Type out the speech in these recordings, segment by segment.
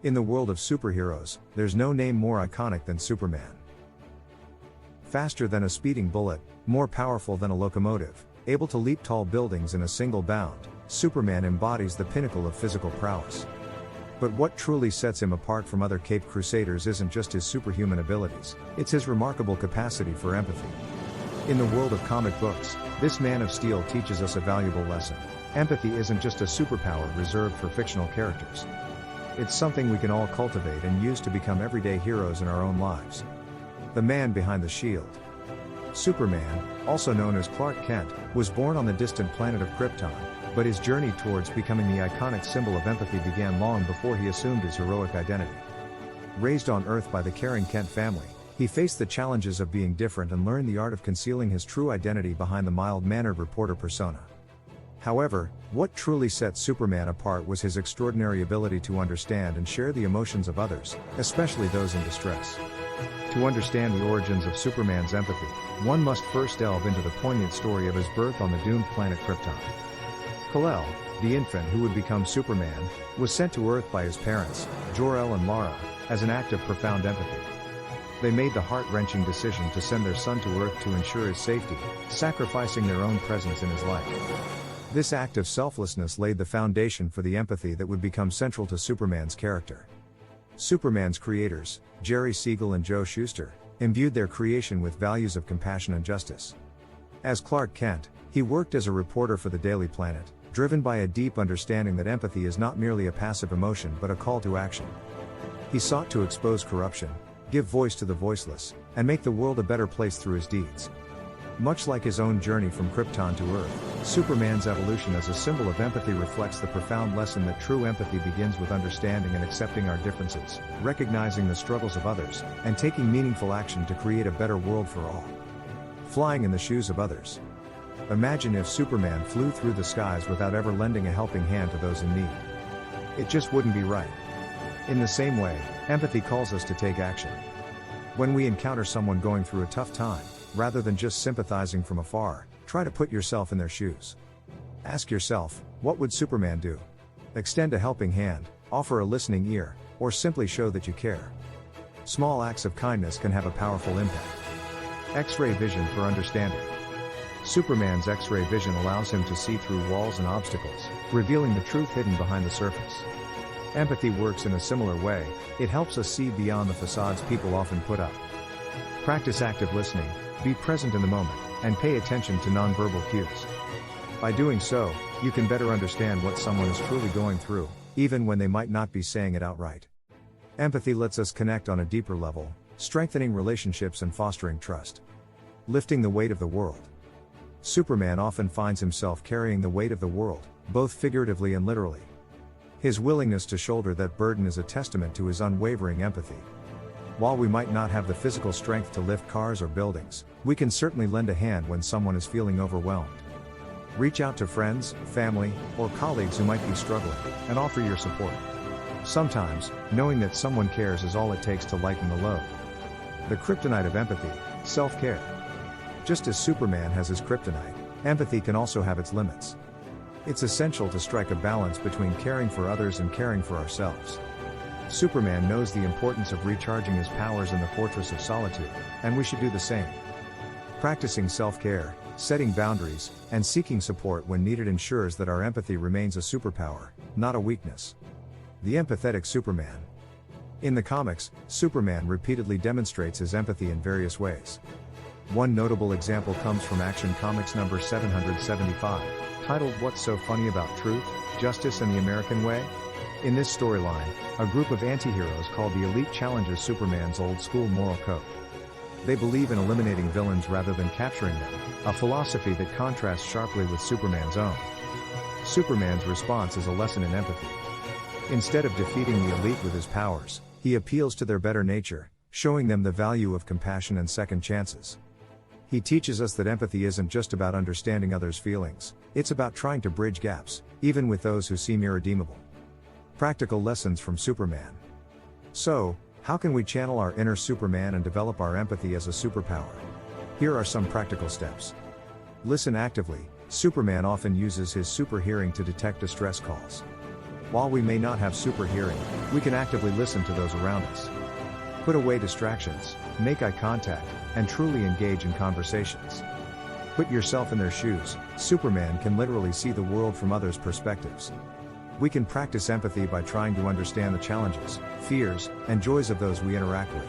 In the world of superheroes, there's no name more iconic than Superman. Faster than a speeding bullet, more powerful than a locomotive, able to leap tall buildings in a single bound, Superman embodies the pinnacle of physical prowess. But what truly sets him apart from other Caped Crusaders isn't just his superhuman abilities, it's his remarkable capacity for empathy. In the world of comic books, this Man of Steel teaches us a valuable lesson. Empathy isn't just a superpower reserved for fictional characters. It's something we can all cultivate and use to become everyday heroes in our own lives. The man behind the shield. Superman, also known as Clark Kent, was born on the distant planet of Krypton, but his journey towards becoming the iconic symbol of empathy began long before he assumed his heroic identity. Raised on Earth by the caring Kent family, he faced the challenges of being different and learned the art of concealing his true identity behind the mild-mannered reporter persona. However, what truly set Superman apart was his extraordinary ability to understand and share the emotions of others, especially those in distress. To understand the origins of Superman's empathy, one must first delve into the poignant story of his birth on the doomed planet Krypton. Kal-El, the infant who would become Superman, was sent to Earth by his parents, Jor-El and Lara, as an act of profound empathy. They made the heart-wrenching decision to send their son to Earth to ensure his safety, sacrificing their own presence in his life. This act of selflessness laid the foundation for the empathy that would become central to Superman's character. Superman's creators, Jerry Siegel and Joe Shuster, imbued their creation with values of compassion and justice. As Clark Kent, he worked as a reporter for the Daily Planet, driven by a deep understanding that empathy is not merely a passive emotion but a call to action. He sought to expose corruption, give voice to the voiceless, and make the world a better place through his deeds. Much like his own journey from Krypton to Earth, Superman's evolution as a symbol of empathy reflects the profound lesson that true empathy begins with understanding and accepting our differences, recognizing the struggles of others, and taking meaningful action to create a better world for all. Flying in the shoes of others. Imagine if Superman flew through the skies without ever lending a helping hand to those in need. It just wouldn't be right. In the same way, empathy calls us to take action. When we encounter someone going through a tough time, rather than just sympathizing from afar, try to put yourself in their shoes. Ask yourself, what would Superman do? Extend a helping hand, offer a listening ear, or simply show that you care. Small acts of kindness can have a powerful impact. X-ray vision for understanding. Superman's X-ray vision allows him to see through walls and obstacles, revealing the truth hidden behind the surface. Empathy works in a similar way, it helps us see beyond the facades people often put up. Practice active listening, be present in the moment, and pay attention to nonverbal cues. By doing so, you can better understand what someone is truly going through, even when they might not be saying it outright. Empathy lets us connect on a deeper level, strengthening relationships and fostering trust. Lifting the weight of the world. Superman often finds himself carrying the weight of the world, both figuratively and literally. His willingness to shoulder that burden is a testament to his unwavering empathy. While we might not have the physical strength to lift cars or buildings, we can certainly lend a hand when someone is feeling overwhelmed. Reach out to friends, family, or colleagues who might be struggling, and offer your support. Sometimes, knowing that someone cares is all it takes to lighten the load. The kryptonite of empathy, self-care. Just as Superman has his kryptonite, empathy can also have its limits. It's essential to strike a balance between caring for others and caring for ourselves. Superman knows the importance of recharging his powers in the Fortress of Solitude, and we should do the same. Practicing self-care, setting boundaries, and seeking support when needed ensures that our empathy remains a superpower, not a weakness. The empathetic Superman. In the comics, Superman repeatedly demonstrates his empathy in various ways. One notable example comes from Action Comics number 775, titled What's So Funny About Truth, Justice and the American Way? In this storyline, a group of anti-heroes called the Elite challenges Superman's old-school moral code. They believe in eliminating villains rather than capturing them, a philosophy that contrasts sharply with Superman's own. Superman's response is a lesson in empathy. Instead of defeating the Elite with his powers, he appeals to their better nature, showing them the value of compassion and second chances. He teaches us that empathy isn't just about understanding others' feelings, it's about trying to bridge gaps, even with those who seem irredeemable. Practical lessons from Superman. So, how can we channel our inner Superman and develop our empathy as a superpower? Here are some practical steps. Listen actively. Superman often uses his super hearing to detect distress calls. While we may not have super hearing, we can actively listen to those around us. Put away distractions, make eye contact, and truly engage in conversations. Put yourself in their shoes. Superman can literally see the world from others' perspectives. We can practice empathy by trying to understand the challenges, fears, and joys of those we interact with.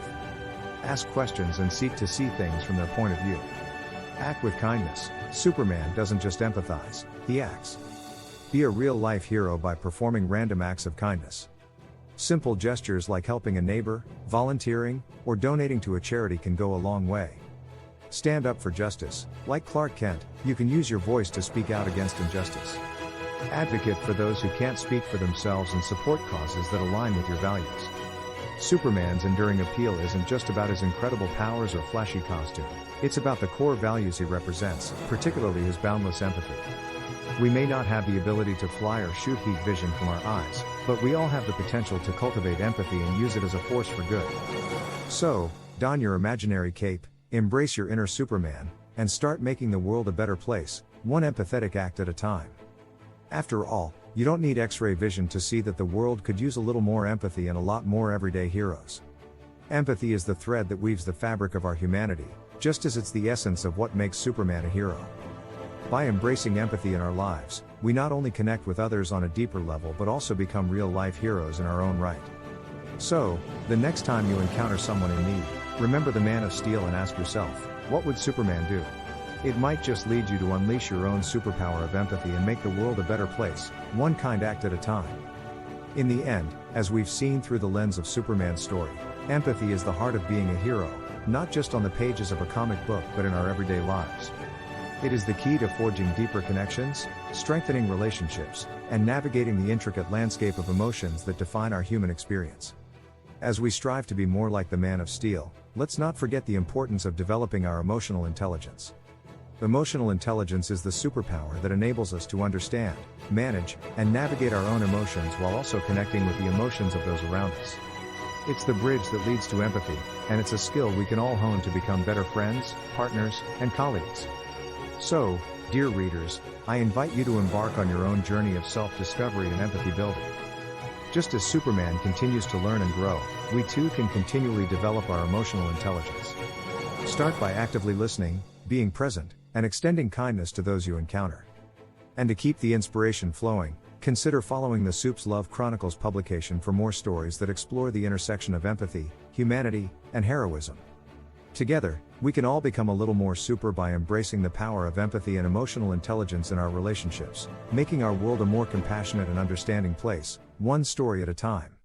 Ask questions and seek to see things from their point of view. Act with kindness. Superman doesn't just empathize, he acts. Be a real-life hero by performing random acts of kindness. Simple gestures like helping a neighbor, volunteering, or donating to a charity can go a long way. Stand up for justice. Like Clark Kent, you can use your voice to speak out against injustice. Advocate for those who can't speak for themselves and support causes that align with your values. Superman's enduring appeal isn't just about his incredible powers or flashy costume, it's about the core values he represents, particularly his boundless empathy. We may not have the ability to fly or shoot heat vision from our eyes, but we all have the potential to cultivate empathy and use it as a force for good. So, don your imaginary cape, embrace your inner Superman, and start making the world a better place, one empathetic act at a time. After all, you don't need X-ray vision to see that the world could use a little more empathy and a lot more everyday heroes. Empathy is the thread that weaves the fabric of our humanity, just as it's the essence of what makes Superman a hero. By embracing empathy in our lives, we not only connect with others on a deeper level but also become real-life heroes in our own right. So, the next time you encounter someone in need, remember the Man of Steel and ask yourself, what would Superman do? It might just lead you to unleash your own superpower of empathy and make the world a better place, one kind act at a time. In the end, as we've seen through the lens of Superman's story, empathy is the heart of being a hero, not just on the pages of a comic book but in our everyday lives. It is the key to forging deeper connections, strengthening relationships, and navigating the intricate landscape of emotions that define our human experience. As we strive to be more like the Man of Steel, let's not forget the importance of developing our emotional intelligence. Emotional intelligence is the superpower that enables us to understand, manage, and navigate our own emotions while also connecting with the emotions of those around us. It's the bridge that leads to empathy, and it's a skill we can all hone to become better friends, partners, and colleagues. So, dear readers, I invite you to embark on your own journey of self-discovery and empathy building. Just as Superman continues to learn and grow, we too can continually develop our emotional intelligence. Start by actively listening, being present, and extending kindness to those you encounter. And to keep the inspiration flowing, consider following the Supes Love Chronicles publication for more stories that explore the intersection of empathy, humanity, and heroism. Together, we can all become a little more super by embracing the power of empathy and emotional intelligence in our relationships, making our world a more compassionate and understanding place, one story at a time.